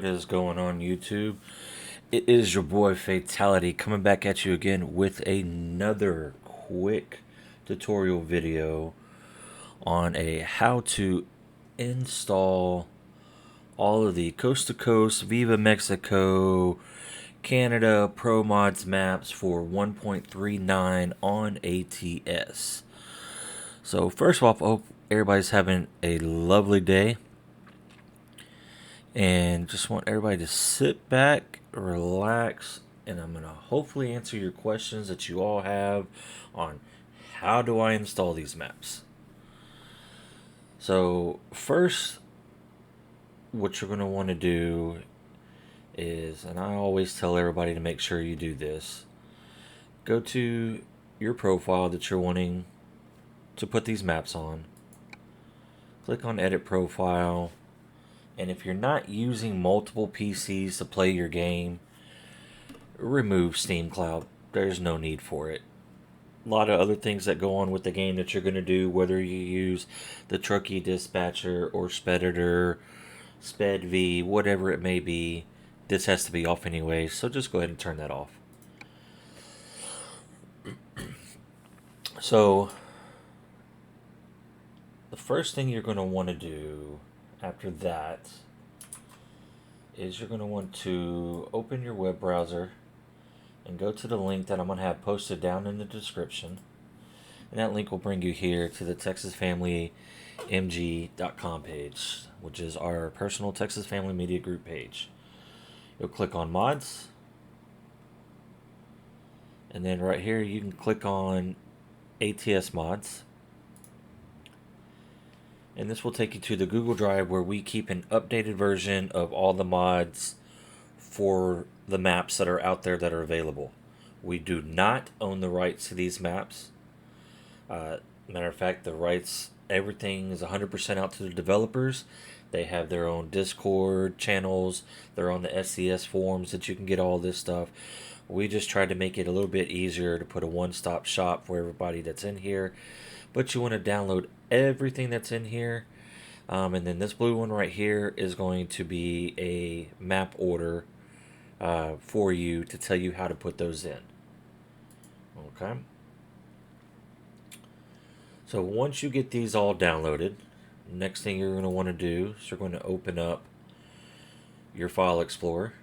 What is going on, YouTube? It is your boy Fatality coming back at you again with another quick tutorial video on a how to install all of the Coast to Coast, Viva Mexico, Canada Promods maps for 1.39 on ATS. So first off, I hope everybody's having a lovely day. And just want everybody to sit back, relax, and I'm going to hopefully answer your questions that you all have on how do I install these maps. So first, what you're going to want to do is, and I always tell everybody to make sure you do this, go to your profile that you're wanting to put these maps on, click on edit profile. And if you're not using multiple PCs to play your game, remove Steam Cloud. There's no need for it. A lot of other things that go on with the game that you're going to do, whether you use the Truckee Dispatcher or Speditor, SpedV, whatever it may be, this has to be off anyway, so just go ahead and turn that off. So, the first thing you're going to want to do after that is you're going to want to open your web browser and go to the link that I'm going to have posted down in the description, and that link will bring you here to the TexasFamilyMG.com page, which is our personal Texas Family Media Group page. You'll click on Mods, and then right here you can click on ATS Mods. And this will take you to the Google Drive where we keep an updated version of all the mods for the maps that are out there that are available. We do not own the rights to these maps. Matter of fact, the rights, everything is 100% out to the developers. They have their own Discord channels. They're on the SCS forums that you can get all this stuff. We just tried to make it a little bit easier to put a one-stop shop for everybody that's in here. But you want to download everything that's in here. And then this blue one right here is going to be a map order for you to tell you how to put those in. Okay. So once you get these all downloaded, next thing you're going to want to do is you're going to open up your File Explorer.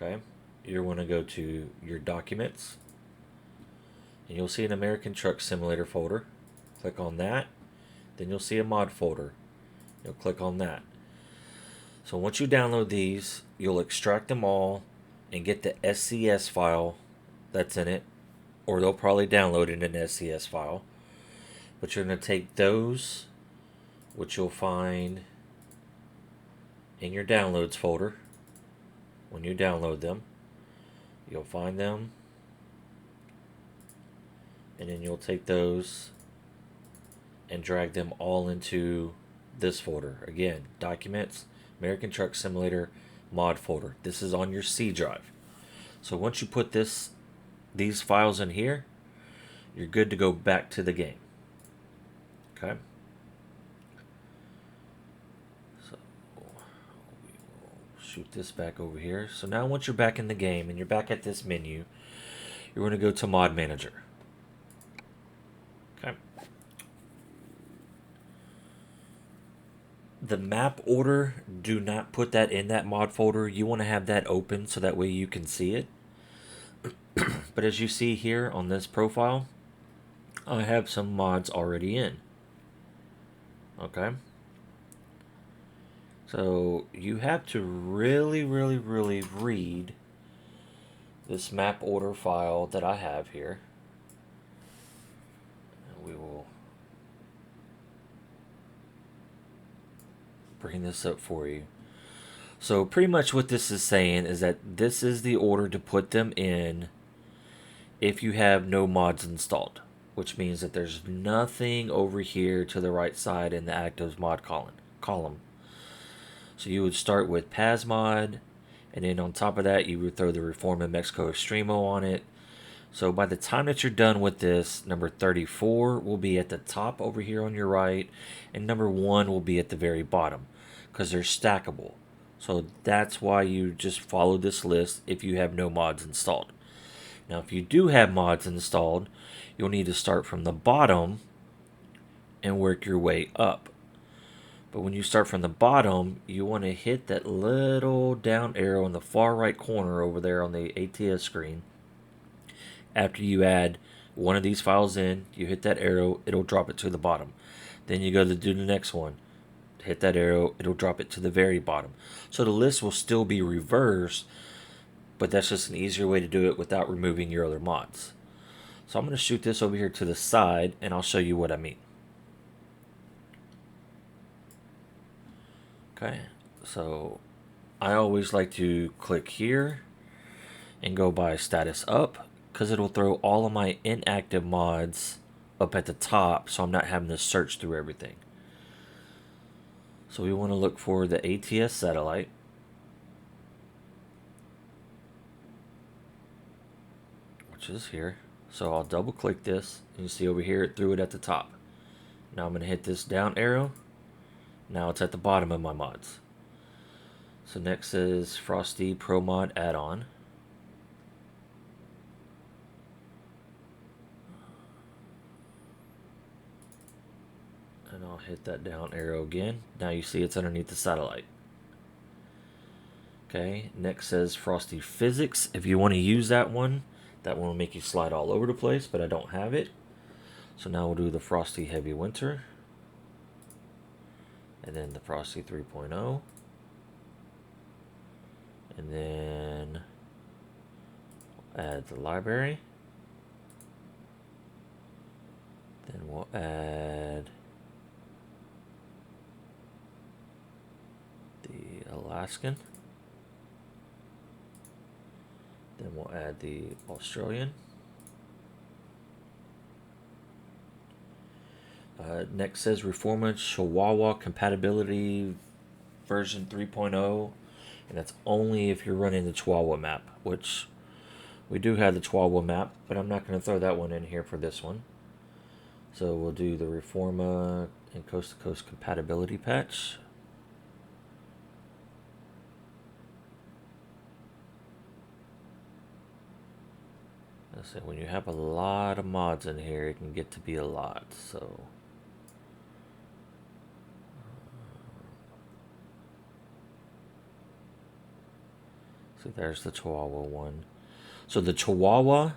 Okay. You're going to go to your Documents. And you'll see an American Truck Simulator folder. Click on that. Then you'll see a mod folder. You'll click on that. So once you download these, you'll extract them all and get the SCS file that's in it. Or they'll probably download it in an SCS file. But you're going to take those, which you'll find in your Downloads folder. When you download them, you'll find them. And then you'll take those and drag them all into this folder. Again, Documents, American Truck Simulator, Mod folder. This is on your C drive. So once you put these files in here, you're good to go back to the game. Okay. So we will shoot this back over here. So now once you're back in the game and you're back at this menu, you're going to go to Mod Manager. Okay. The map order, do not put that in that mod folder. You want to have that open so that way you can see it. But as you see here on this profile, I have some mods already in. Okay. So you have to really read this map order file that I have here. We will bring this up for you. So pretty much what this is saying is that this is the order to put them in if you have no mods installed, which means that there's nothing over here to the right side in the active mod column. So you would start with PASMod, and then on top of that you would throw the Reform in Mexico Extremo on it. So by the time that you're done with this, number 34 will be at the top over here on your right, and number 1 will be at the very bottom, because they're stackable. So that's why you just follow this list if you have no mods installed. Now, if you do have mods installed, you'll need to start from the bottom and work your way up. But when you start from the bottom, you want to hit that little down arrow in the far right corner over there on the ATS screen. After you add one of these files in, you hit that arrow, it'll drop it to the bottom. Then you go to do the next one. Hit that arrow, it'll drop it to the very bottom. So the list will still be reversed, but that's just an easier way to do it without removing your other mods. So I'm going to shoot this over here to the side, and I'll show you what I mean. Okay, so I always like to click here and go by status up, because it'll throw all of my inactive mods up at the top, so I'm not having to search through everything. So we want to look for the ATS satellite. Which is here. So I'll double click this, and you see over here it threw it at the top. Now I'm going to hit this down arrow. Now it's at the bottom of my mods. So next is Frosty Promod add-on. And I'll hit that down arrow again. Now you see it's underneath the satellite. Okay, next says Frosty Physics. If you want to use that one will make you slide all over the place, but I don't have it. So now we'll do the Frosty Heavy Winter. And then the Frosty 3.0. And then add the library. Then we'll add the Alaskan. Then we'll add the Australian. Next says Reforma Chihuahua compatibility version 3.0, and that's only if you're running the Chihuahua map, which we do have the Chihuahua map, but I'm not going to throw that one in here for this one. So we'll do the Reforma and Coast to Coast compatibility patch. So when you have a lot of mods in here, it can get to be a lot. So see, there's the Chihuahua one. So the Chihuahua,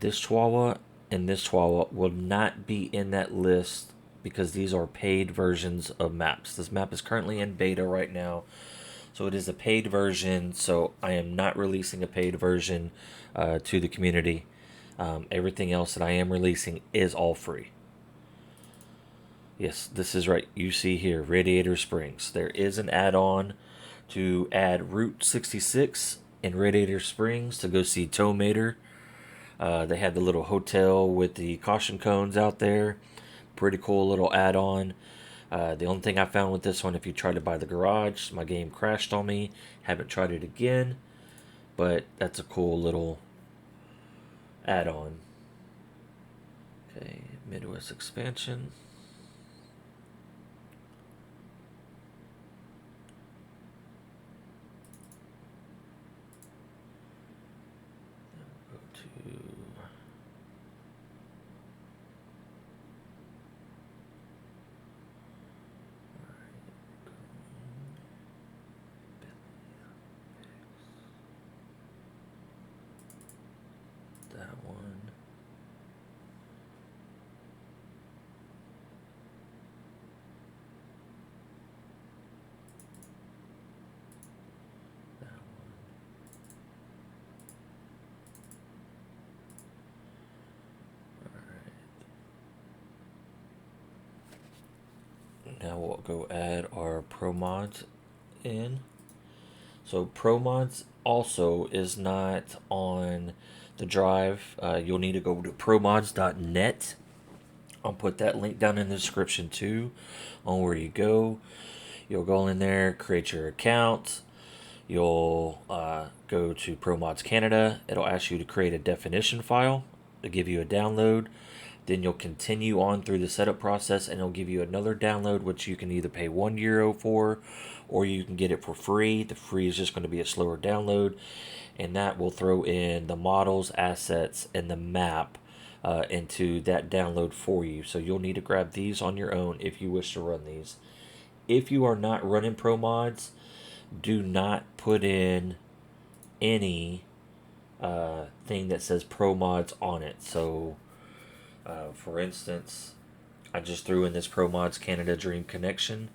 this Chihuahua, and this Chihuahua will not be in that list because these are paid versions of maps. This map is currently in beta right now. So it is a paid version, so I am not releasing a paid version to the community. Everything else that I am releasing is all free. Yes, this is right. You see here, Radiator Springs. There is an add-on to add Route 66 in Radiator Springs to go see Tow Mater. They had the little hotel with the caution cones out there. Pretty cool little add-on. The only thing I found with this one, if you try to buy the garage, my game crashed on me. Haven't tried it again, but that's a cool little add-on. Okay, Midwest expansion. Go to that one. That one. Alright. Now we'll go add our Promods in. So Promods also is not on the drive. You'll need to go to promods.net. I'll put that link down in the description too on where you go. You'll go in there, create your account. You'll go to Promods Canada. It'll ask you to create a definition file to give you a download. Then you'll continue on through the setup process, and it'll give you another download, which you can either pay €1 for, or you can get it for free. The free is just going to be a slower download, and that will throw in the models, assets, and the map into that download for you. So you'll need to grab these on your own if you wish to run these. If you are not running Promods, do not put in any thing that says Promods on it. So, for instance, I just threw in this Promods Canadream connection.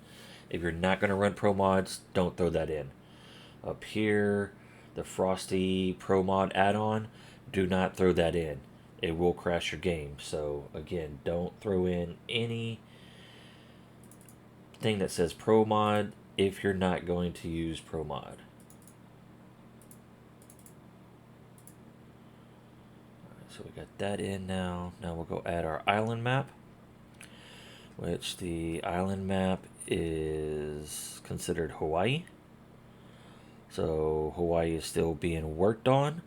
If you're not going to run Promods, don't throw that in. Up here, the Frosty Promod add-on, do not throw that in. It will crash your game. So again, don't throw in any thing that says Promod if you're not going to use Promod. So we got that in now. Now we'll go add our island map, which the island map is considered Hawaii. So Hawaii is still being worked on.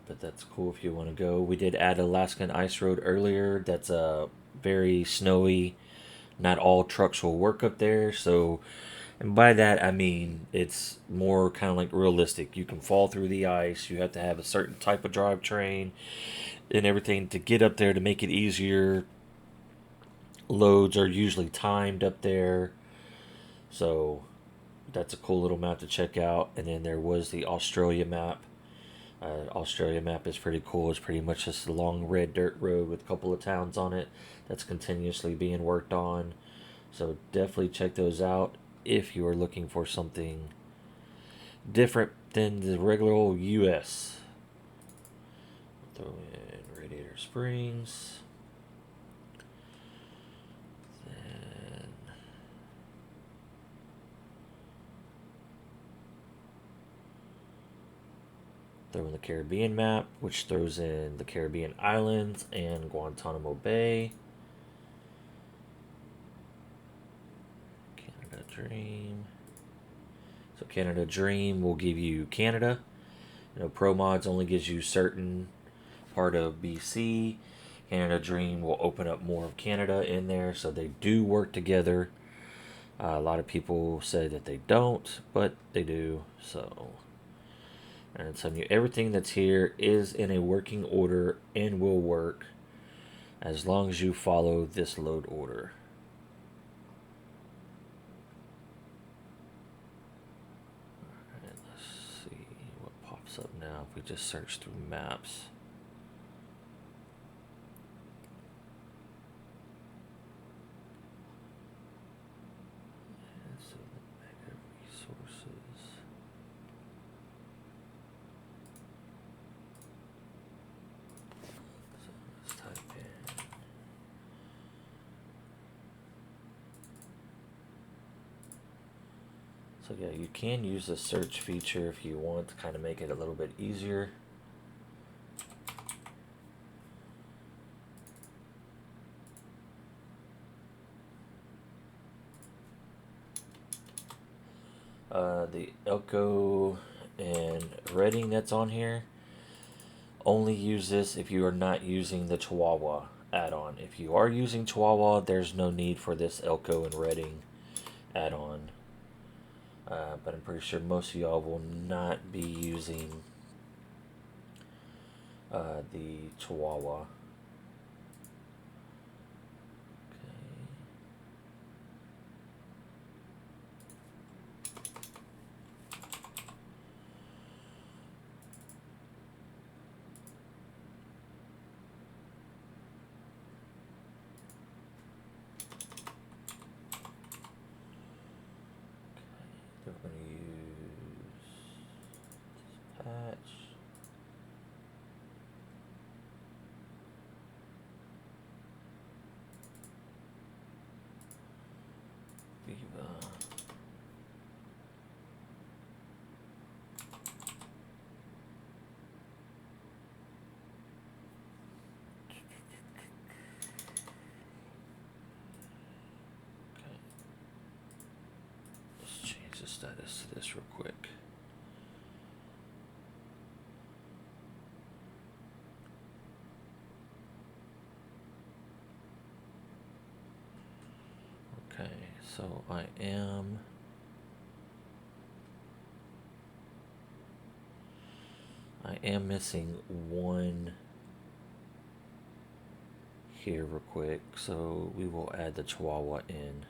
But that's cool if you want to go. We did add Alaskan Ice Road earlier. That's a very snowy. Not all trucks will work up there. So, and by that I mean it's more kind of like realistic. You can fall through the ice. You have to have a certain type of drivetrain and everything to get up there to make it easier. Loads are usually timed up there. So that's a cool little map to check out. And then there was the Australia map. Australia map is pretty cool. It's pretty much just a long red dirt road with a couple of towns on it that's continuously being worked on. So definitely check those out if you are looking for something different than the regular old US. Throw in Radiator Springs. Throw in the Caribbean map, which throws in the Caribbean islands and Guantanamo Bay. Canadream. So Canadream will give you Canada. Promods only gives you certain part of BC. Canadream will open up more of Canada in there, so they do work together. A lot of people say that they don't, but they do. So. And I'm telling you, everything that's here is in a working order and will work as long as you follow this load order. Alright, let's see what pops up now if we just search through maps. So the mega resources. So yeah, you can use the search feature if you want to kind of make it a little bit easier. The Elko and Reading that's on here, only use this if you are not using the Chihuahua add-on. If you are using Chihuahua, there's no need for this Elko and Reading add-on. But I'm pretty sure most of y'all will not be using the Chihuahua. They're going to use dispatch. Viva. Let's change the status to this real quick. So I am missing one here real quick, so we will add the Chihuahua in.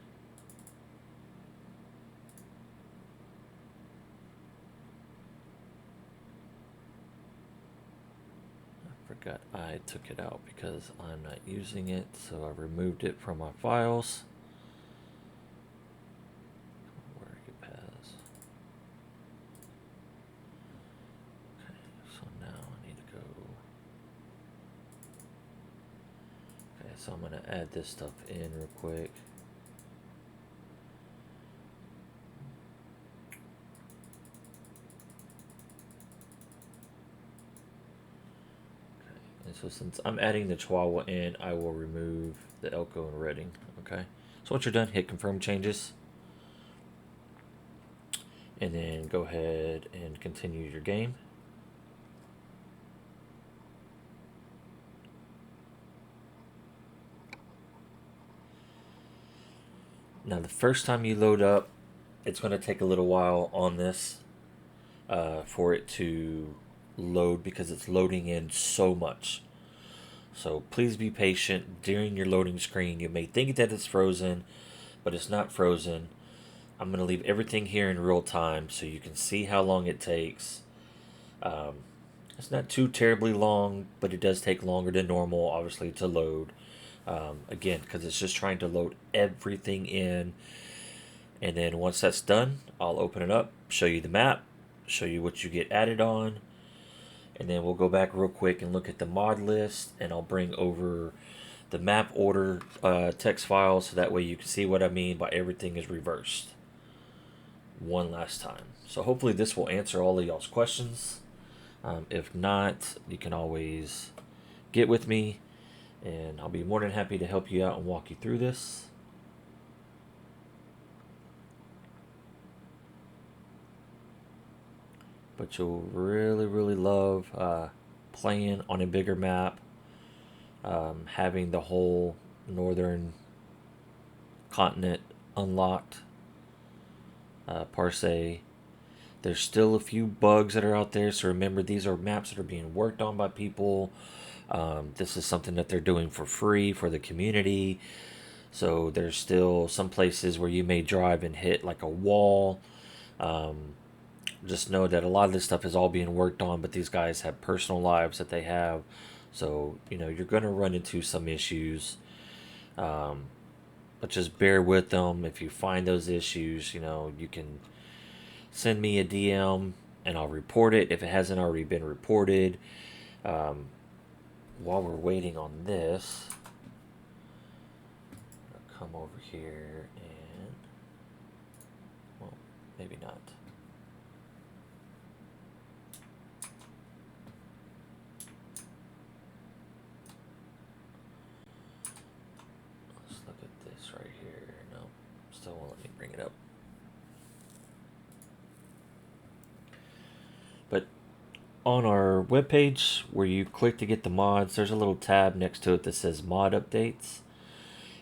I forgot I took it out because I'm not using it, so I removed it from my files. Where are you, Paz? Okay, so now I need to go. Okay, so I'm going to add this stuff in real quick. And so since I'm adding the Chihuahua in, I will remove the Elko and Redding. Okay. So once you're done, hit confirm changes. And then go ahead and continue your game. Now the first time you load up, it's going to take a little while on this for it to load because it's loading in so much. So please be patient during your loading screen. You may think that it's frozen, but it's not frozen. I'm going to leave everything here in real time so you can see how long it takes. It's not too terribly long, but it does take longer than normal, obviously, to load. Again, because it's just trying to load everything in. And then once that's done, I'll open it up, show you the map, show you what you get added on. And then we'll go back real quick and look at the mod list, and I'll bring over the map order text file so that way you can see what I mean by everything is reversed one last time. So hopefully this will answer all of y'all's questions. If not, you can always get with me, and I'll be more than happy to help you out and walk you through this. But you'll really, really love playing on a bigger map, having the whole northern continent unlocked, per se. There's still a few bugs that are out there, so remember these are maps that are being worked on by people. This is something that they're doing for free for the community. So there's still some places where you may drive and hit like a wall. Just know that a lot of this stuff is all being worked on, but these guys have personal lives that they have. So, you're going to run into some issues. But just bear with them. If you find those issues, you can send me a DM and I'll report it if it hasn't already been reported. While we're waiting on this, I'll come over here and, well, maybe not. Let's look at this right here. No, still won't let me bring it up. But on our webpage, where you click to get the mods, there's a little tab next to it that says mod updates.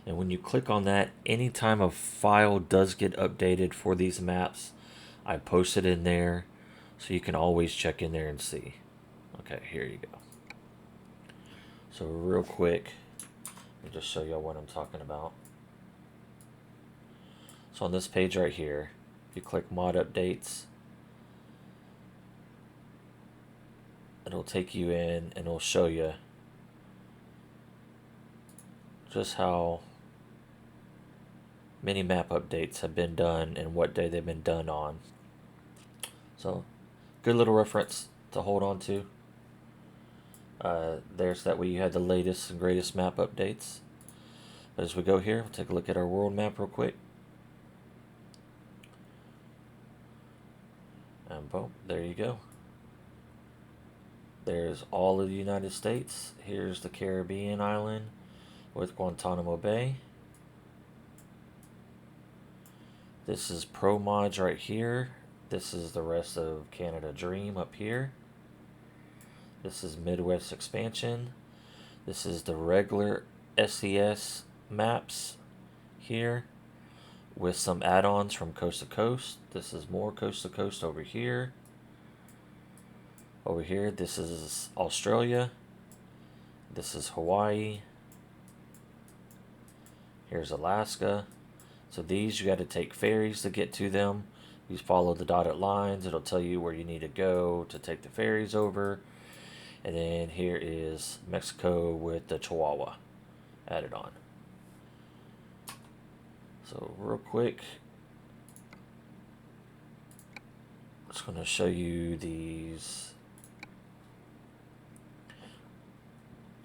And when you click on that, anytime a file does get updated for these maps, I post it in there, so you can always check in there and see. Okay, here you go. So real quick, let me just show y'all what I'm talking about. So on this page right here, you click mod updates. It'll take you in and it'll show you just how many map updates have been done and what day they've been done on. So, good little reference to hold on to. There's that way you have the latest and greatest map updates. But as we go here, we'll take a look at our world map real quick. And boom, there you go. There's all of the United States. Here's the Caribbean island with Guantanamo Bay. This is Promods right here. This is the rest of Canadream up here. This is Midwest Expansion. This is the regular SES maps here. with some add-ons from coast to coast. This is more coast to coast over here. Over here, this is Australia. This is Hawaii. Here's Alaska. So these, you got to take ferries to get to them. You follow the dotted lines. It'll tell you where you need to go to take the ferries over. And then here is Mexico with the Chihuahua added on. So real quick, I'm just going to show you these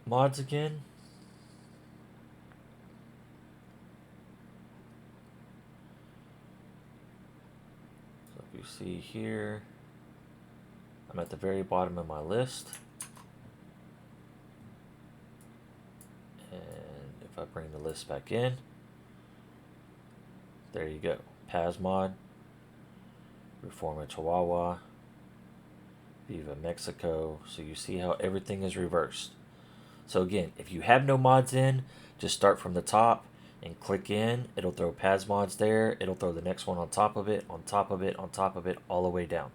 mods again. So if you see here, I'm at the very bottom of my list. And if I bring the list back in, there you go. Paz mod, Reforma Chihuahua, Viva Mexico. So you see how everything is reversed. So again, if you have no mods in, just start from the top and click in. It'll throw Paz mods there. It'll throw the next one on top of it, on top of it, on top of it, all the way down.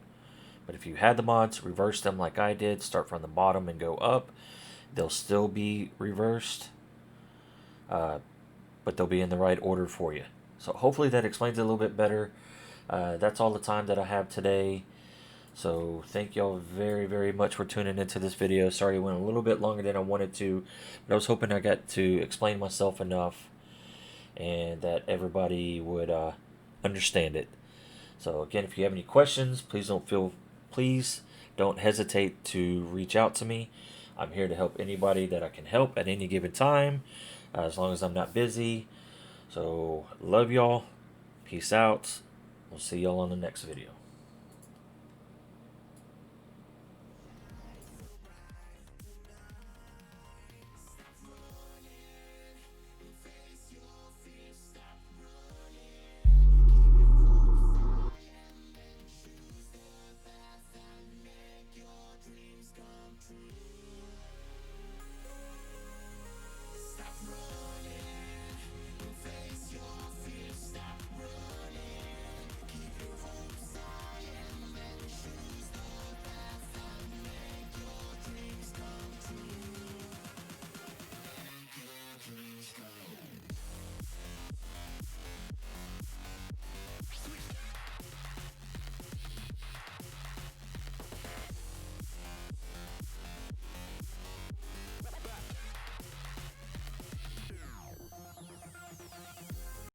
But if you had the mods, reverse them like I did. Start from the bottom and go up. They'll still be reversed, but they'll be in the right order for you. So hopefully that explains it a little bit better. That's all the time that I have today. So thank y'all very, very much for tuning into this video. Sorry it went a little bit longer than I wanted to, but I was hoping I got to explain myself enough and that everybody would understand it. So again, if you have any questions, please don't hesitate to reach out to me. I'm here to help anybody that I can help at any given time, as long as I'm not busy. So love y'all. Peace out. We'll see y'all on the next video.